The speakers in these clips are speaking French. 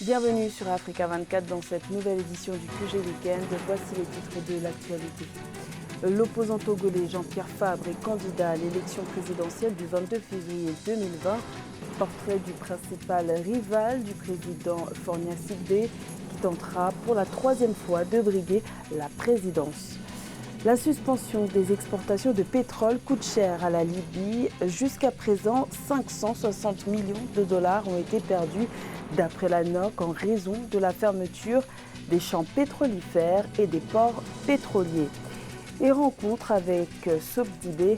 Bienvenue sur Africa 24 dans cette nouvelle édition du QG Week-end. Voici les titres de l'actualité. L'opposant togolais Jean-Pierre Fabre est candidat à l'élection présidentielle du 22 février 2020. Portrait du principal rival du président Faure Gnassingbé qui tentera pour la troisième fois de briguer la présidence. La suspension des exportations de pétrole coûte cher à la Libye. Jusqu'à présent, 560 millions de dollars ont été perdus d'après la NOC en raison de la fermeture des champs pétrolifères et des ports pétroliers. Et rencontre avec Sobdibé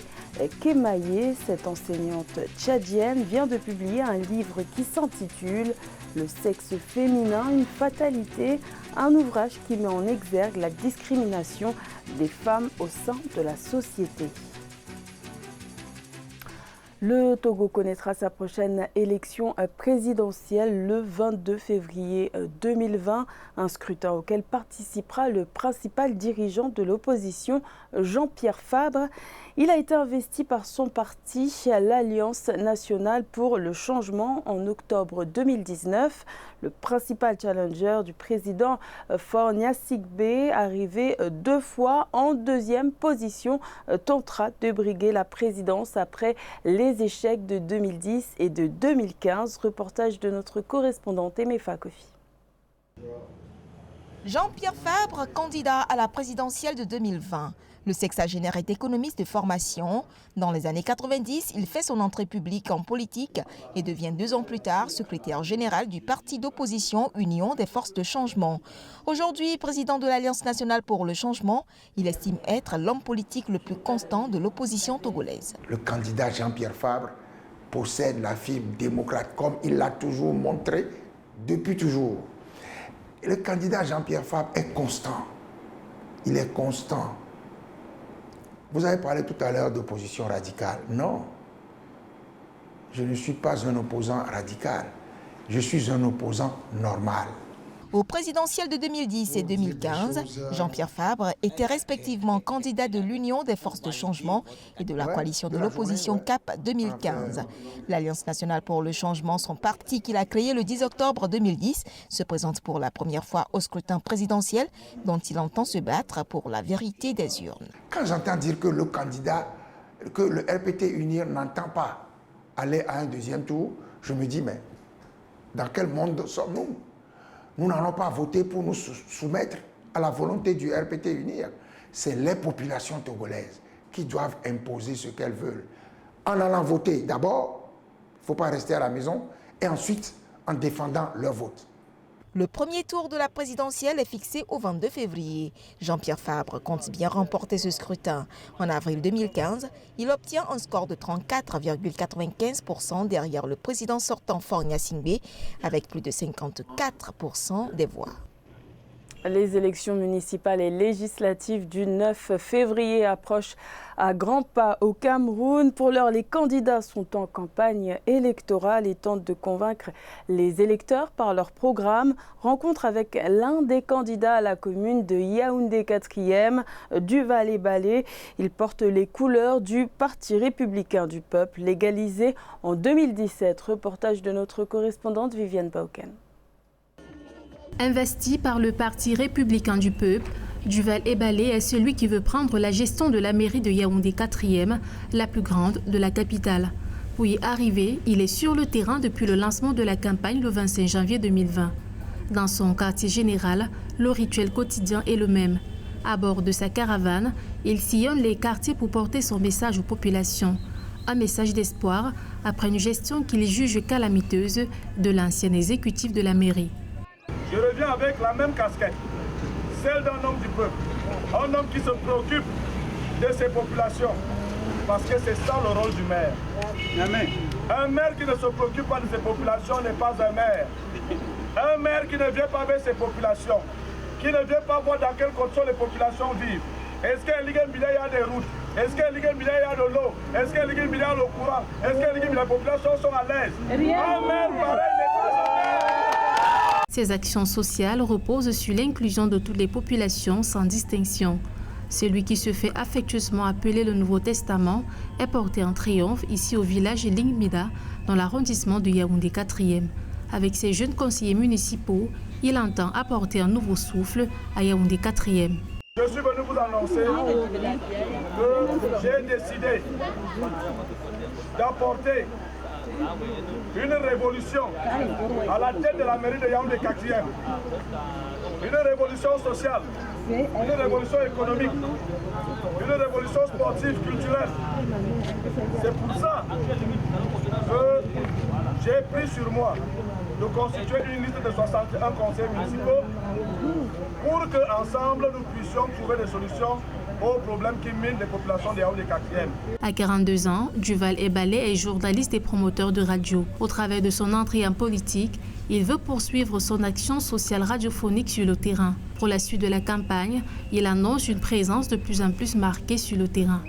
Kemaye, cette enseignante tchadienne, vient de publier un livre qui s'intitule « Le sexe féminin, une fatalité », un ouvrage qui met en exergue la discrimination des femmes au sein de la société. Le Togo connaîtra sa prochaine élection présidentielle le 22 février 2020, un scrutin auquel participera le principal dirigeant de l'opposition, Jean-Pierre Fabre. Il a été investi par son parti, l'Alliance nationale pour le changement, en octobre 2019. Le principal challenger du président Faure Gnassingbé, arrivé 2 fois en deuxième position, tentera de briguer la présidence après les échecs de 2010 et de 2015. Reportage de notre correspondante Emefa Kofi. Jean-Pierre Fabre, candidat à la présidentielle de 2020. Le sexagénaire est économiste de formation. Dans les années 90, il fait son entrée publique en politique et devient 2 ans plus tard secrétaire général du parti d'opposition Union des forces de changement. Aujourd'hui, président de l'Alliance nationale pour le changement, il estime être l'homme politique le plus constant de l'opposition togolaise. Le candidat Jean-Pierre Fabre possède la fibre démocrate comme il l'a toujours montré depuis toujours. Et le candidat Jean-Pierre Fabre est constant. Il est constant. Vous avez parlé tout à l'heure d'opposition radicale. Non, je ne suis pas un opposant radical. Je suis un opposant normal. Au présidentiel de 2010 et 2015, Jean-Pierre Fabre était respectivement candidat de l'Union des forces de changement et de la coalition de l'opposition CAP 2015. L'Alliance nationale pour le changement, son parti qu'il a créé le 10 octobre 2010, se présente pour la première fois au scrutin présidentiel dont il entend se battre pour la vérité des urnes. Quand j'entends dire que le candidat, que le RPT Unir n'entend pas aller à un deuxième tour, je me dis, mais dans quel monde sommes-nous ? Nous n'allons pas voter pour nous soumettre à la volonté du RPT Unir. C'est les populations togolaises qui doivent imposer ce qu'elles veulent. En allant voter, d'abord, il ne faut pas rester à la maison, et ensuite en défendant leur vote. Le premier tour de la présidentielle est fixé au 22 février. Jean-Pierre Fabre compte bien remporter ce scrutin. En avril 2015, il obtient un score de 34,95% derrière le président sortant Faure Gnassingbé avec plus de 54% des voix. Les élections municipales et législatives du 9 février approchent à grands pas au Cameroun. Pour l'heure, les candidats sont en campagne électorale et tentent de convaincre les électeurs par leur programme. Rencontre avec l'un des candidats à la commune de Yaoundé 4e, Duval Balé. Il porte les couleurs du Parti républicain du peuple, légalisé en 2017. Reportage de notre correspondante Viviane Bauken. Investi par le Parti républicain du peuple, Duval Balé est celui qui veut prendre la gestion de la mairie de Yaoundé 4e, la plus grande de la capitale. Pour y arriver, il est sur le terrain depuis le lancement de la campagne le 25 janvier 2020. Dans son quartier général, le rituel quotidien est le même. À bord de sa caravane, il sillonne les quartiers pour porter son message aux populations. Un message d'espoir après une gestion qu'il juge calamiteuse de l'ancien exécutif de la mairie. Je reviens avec la même casquette, celle d'un homme du peuple, un homme qui se préoccupe de ses populations, parce que c'est ça le rôle du maire. Amen. Un maire qui ne se préoccupe pas de ses populations n'est pas un maire. Un maire qui ne vient pas avec ses populations, qui ne vient pas voir dans quelles conditions les populations vivent. Est-ce qu'il y a des routes? Est-ce qu'il y a de l'eau? Est-ce qu'il y a le courant? Est-ce que les populations sont à l'aise? Un maire pareil n'est pas un maire. Ces actions sociales reposent sur l'inclusion de toutes les populations sans distinction. Celui qui se fait affectueusement appeler le Nouveau Testament est porté en triomphe ici au village Lingmida, dans l'arrondissement de Yaoundé 4e. Avec ses jeunes conseillers municipaux, il entend apporter un nouveau souffle à Yaoundé 4e. Je suis venu vous annoncer que j'ai décidé d'apporter une révolution à la tête de la mairie de Yaoundé 4e. Une révolution sociale, une révolution économique, une révolution sportive, culturelle. C'est pour ça que j'ai pris sur moi de constituer une liste de 61 conseils municipaux pour qu'ensemble nous puissions trouver des solutions aux problèmes qui minent les populations de Yaoundé 4e. À 42 ans, Duval Ebalé est journaliste et promoteur de radio. Au travers de son entrée en politique, il veut poursuivre son action sociale radiophonique sur le terrain. Pour la suite de la campagne, il annonce une présence de plus en plus marquée sur le terrain.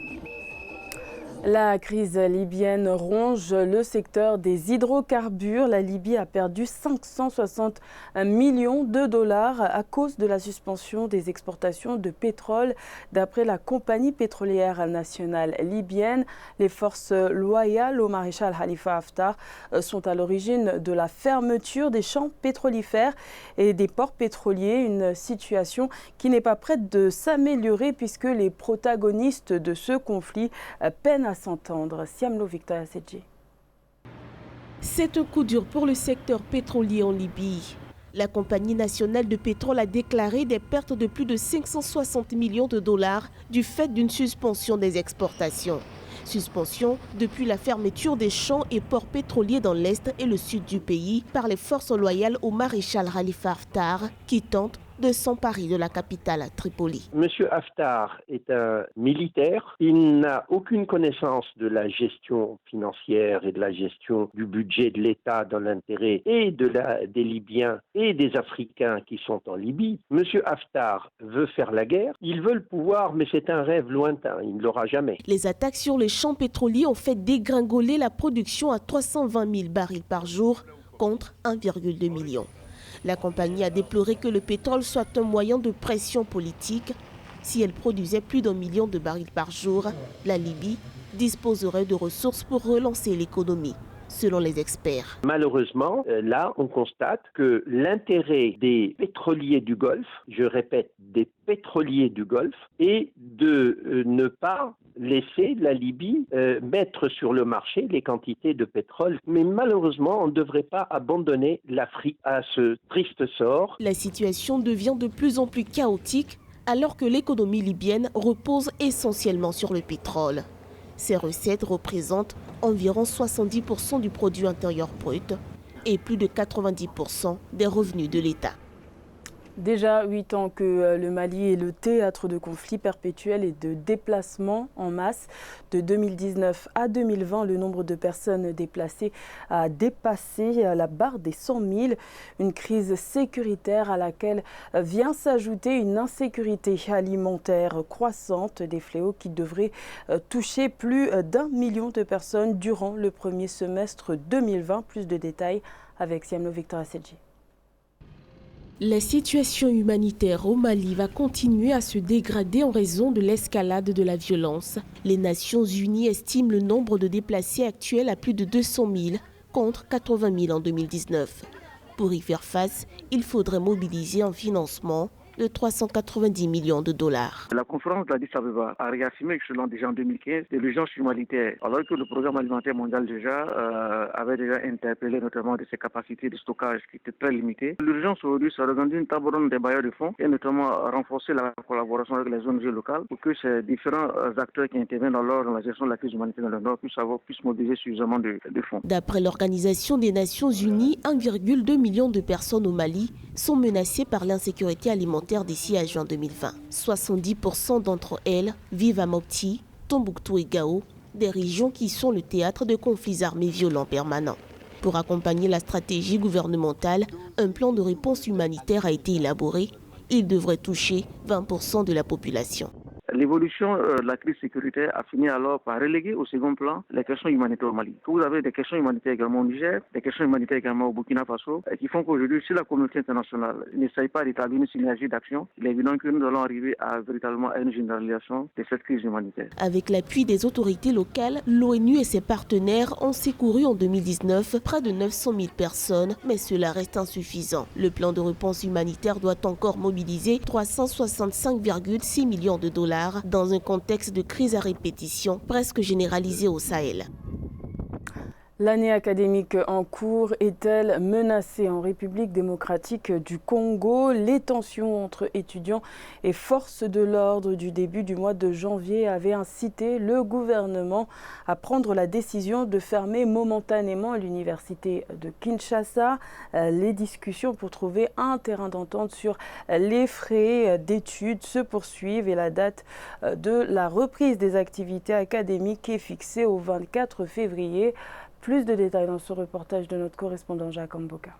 La crise libyenne ronge le secteur des hydrocarbures. La Libye a perdu 560 millions de dollars à cause de la suspension des exportations de pétrole. D'après la compagnie pétrolière nationale libyenne, les forces loyales au maréchal Khalifa Haftar sont à l'origine de la fermeture des champs pétrolifères et des ports pétroliers. Une situation qui n'est pas prête de s'améliorer puisque les protagonistes de ce conflit peinent à s'entendre. Siamlo Victoria Sedji. C'est un coup dur pour le secteur pétrolier en Libye. La compagnie nationale de pétrole a déclaré des pertes de plus de 560 millions de dollars du fait d'une suspension des exportations. Suspension depuis la fermeture des champs et ports pétroliers dans l'est et le sud du pays par les forces loyales au maréchal Khalifa Haftar qui tentent de s'emparer de la capitale Tripoli. Monsieur Haftar est un militaire. Il n'a aucune connaissance de la gestion financière et de la gestion du budget de l'État dans l'intérêt et des Libyens et des Africains qui sont en Libye. Monsieur Haftar veut faire la guerre. Il veut le pouvoir, mais c'est un rêve lointain. Il ne l'aura jamais. Les attaques sur les champs pétroliers ont fait dégringoler la production à 320 000 barils par jour contre 1,2 million. La compagnie a déploré que le pétrole soit un moyen de pression politique. Si elle produisait plus d'1 million de barils par jour, la Libye disposerait de ressources pour relancer l'économie, selon les experts. Malheureusement, là, on constate que l'intérêt des pétroliers du Golfe, je répète, des pétroliers du Golfe, est de ne pas laisser la Libye mettre sur le marché les quantités de pétrole. Mais malheureusement, on ne devrait pas abandonner l'Afrique à ce triste sort. La situation devient de plus en plus chaotique alors que l'économie libyenne repose essentiellement sur le pétrole. Ces recettes représentent environ 70% du produit intérieur brut et plus de 90% des revenus de l'État. Déjà 8 ans que le Mali est le théâtre de conflits perpétuels et de déplacements en masse. De 2019 à 2020, le nombre de personnes déplacées a dépassé la barre des 100 000. Une crise sécuritaire à laquelle vient s'ajouter une insécurité alimentaire croissante, des fléaux qui devraient toucher plus d'1 million de personnes durant le premier semestre 2020. Plus de détails avec Siamlo Victoria Sedji. La situation humanitaire au Mali va continuer à se dégrader en raison de l'escalade de la violence. Les Nations Unies estiment le nombre de déplacés actuel à plus de 200 000 contre 80 000 en 2019. Pour y faire face, il faudrait mobiliser un financement de 390 millions de dollars. La conférence d'Addis Abeba a réaffirmé selon déjà en 2015 de l'urgence humanitaire, alors que le programme alimentaire mondial déjà avait déjà interpellé notamment de ses capacités de stockage qui étaient très limitées. L'urgence aujourd'hui, ça organise une table ronde des bailleurs de fonds et notamment renforcer la collaboration avec les ONG locales pour que ces différents acteurs qui interviennent dans la gestion de la crise humanitaire dans le Nord puissent mobiliser suffisamment de fonds. D'après l'Organisation des Nations Unies, 1,2 million de personnes au Mali sont menacées par l'insécurité alimentaire d'ici à juin 2020. 70% d'entre elles vivent à Mopti, Tombouctou et Gao, des régions qui sont le théâtre de conflits armés violents permanents. Pour accompagner la stratégie gouvernementale, un plan de réponse humanitaire a été élaboré. Il devrait toucher 20% de la population. L'évolution de la crise sécuritaire a fini alors par reléguer au second plan les questions humanitaires au Mali. Vous avez des questions humanitaires également au Niger, des questions humanitaires également au Burkina Faso, qui font qu'aujourd'hui, si la communauté internationale n'essaye pas d'établir une synergie d'action, il est évident que nous allons arriver véritablement à une généralisation de cette crise humanitaire. Avec l'appui des autorités locales, l'ONU et ses partenaires ont secouru en 2019 près de 900 000 personnes, mais cela reste insuffisant. Le plan de réponse humanitaire doit encore mobiliser 365,6 millions de dollars dans un contexte de crise à répétition presque généralisée au Sahel. L'année académique en cours est-elle menacée en République démocratique du Congo? Les tensions entre étudiants et forces de l'ordre du début du mois de janvier avaient incité le gouvernement à prendre la décision de fermer momentanément l'université de Kinshasa. Les discussions pour trouver un terrain d'entente sur les frais d'études se poursuivent et la date de la reprise des activités académiques est fixée au 24 février. Plus de détails dans ce reportage de notre correspondant Jacques Mboka.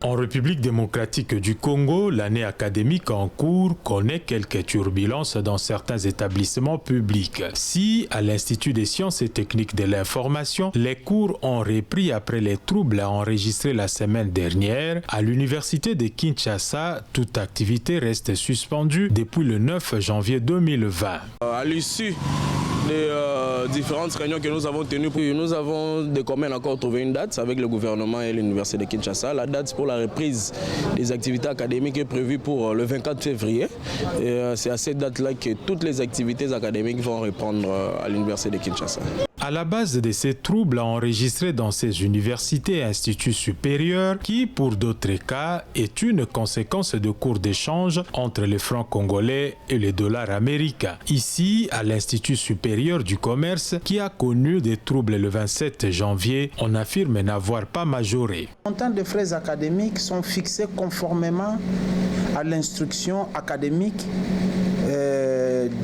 En République démocratique du Congo, l'année académique en cours connaît quelques turbulences dans certains établissements publics. Si, à l'Institut des sciences et techniques de l'information, les cours ont repris après les troubles enregistrés la semaine dernière, à l'université de Kinshasa, toute activité reste suspendue depuis le 9 janvier 2020. À l'issue des différentes réunions que nous avons tenues, nous avons de commun accord trouvé une date avec le gouvernement et l'université de Kinshasa. La date pour la reprise des activités académiques est prévue pour le 24 février. C'est à cette date-là que toutes les activités académiques vont reprendre à l'université de Kinshasa. À la base de ces troubles enregistrés dans ces universités et instituts supérieurs, qui, pour d'autres cas, est une conséquence de cours d'échange entre les francs congolais et les dollars américains. Ici, à l'Institut supérieur du commerce, qui a connu des troubles le 27 janvier, on affirme n'avoir pas majoré. Les montants de frais académiques sont fixés conformément à l'instruction académique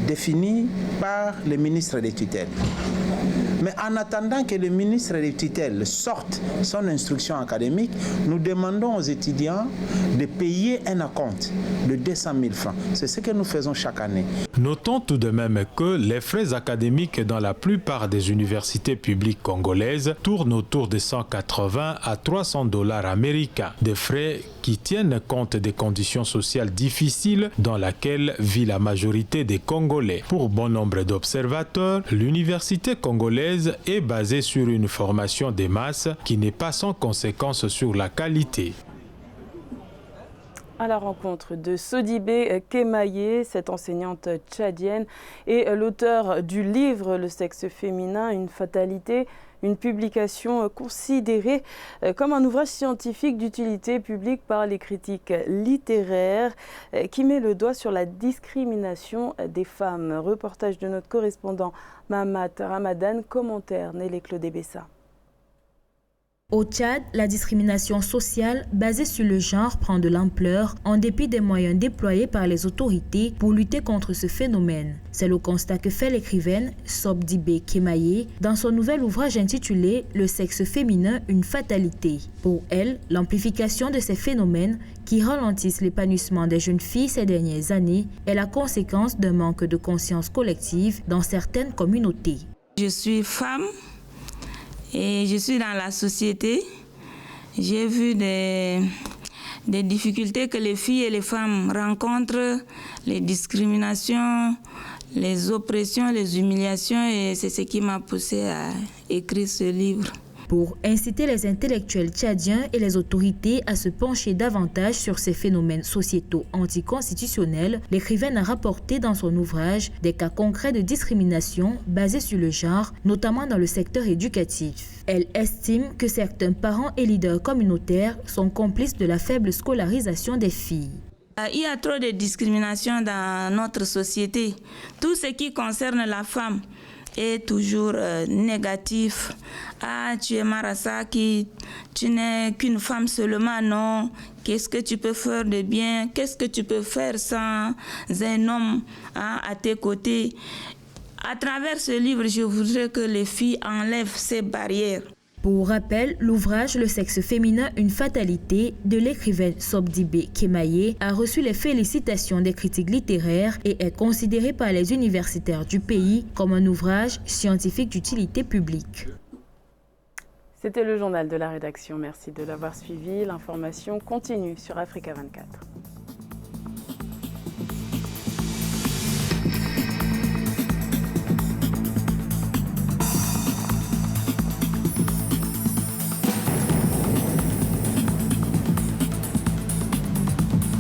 définie par le ministre des tutelles. Mais en attendant que le ministre des tutelles sorte son instruction académique, nous demandons aux étudiants de payer un acompte de 200 000 francs. C'est ce que nous faisons chaque année. Notons tout de même que les frais académiques dans la plupart des universités publiques congolaises tournent autour de 180 à 300 dollars américains. Des frais qui tiennent compte des conditions sociales difficiles dans lesquelles vit la majorité des Congolais. Pour bon nombre d'observateurs, l'université congolaise est basée sur une formation des masses qui n'est pas sans conséquence sur la qualité. À la rencontre de Sodibé Kemaye, cette enseignante tchadienne, et l'auteur du livre « Le sexe féminin, une fatalité », une publication considérée comme un ouvrage scientifique d'utilité publique par les critiques littéraires qui met le doigt sur la discrimination des femmes. Reportage de notre correspondant Mahamat Ramadan, commentaire Nélé Claude Bessa. Au Tchad, la discrimination sociale basée sur le genre prend de l'ampleur en dépit des moyens déployés par les autorités pour lutter contre ce phénomène. C'est le constat que fait l'écrivaine Sodibé Kemaye dans son nouvel ouvrage intitulé « Le sexe féminin, une fatalité ». Pour elle, l'amplification de ces phénomènes qui ralentissent l'épanouissement des jeunes filles ces dernières années est la conséquence d'un manque de conscience collective dans certaines communautés. Je suis femme. Et je suis dans la société, j'ai vu des difficultés que les filles et les femmes rencontrent, les discriminations, les oppressions, les humiliations, et c'est ce qui m'a poussée à écrire ce livre. Pour inciter les intellectuels tchadiens et les autorités à se pencher davantage sur ces phénomènes sociétaux anticonstitutionnels, l'écrivaine a rapporté dans son ouvrage des cas concrets de discrimination basés sur le genre, notamment dans le secteur éducatif. Elle estime que certains parents et leaders communautaires sont complices de la faible scolarisation des filles. Il y a trop de discrimination dans notre société. Tout ce qui concerne la femme est toujours négatif. Ah, tu es Marasaki, tu n'es qu'une femme seulement, non. Qu'est-ce que tu peux faire de bien? Qu'est-ce que tu peux faire sans un homme à tes côtés? À travers ce livre, je voudrais que les filles enlèvent ces barrières. Pour rappel, l'ouvrage Le sexe féminin, une fatalité de l'écrivaine Sobdibé Kemaye a reçu les félicitations des critiques littéraires et est considéré par les universitaires du pays comme un ouvrage scientifique d'utilité publique. C'était le journal de la rédaction. Merci de l'avoir suivi. L'information continue sur Africa 24.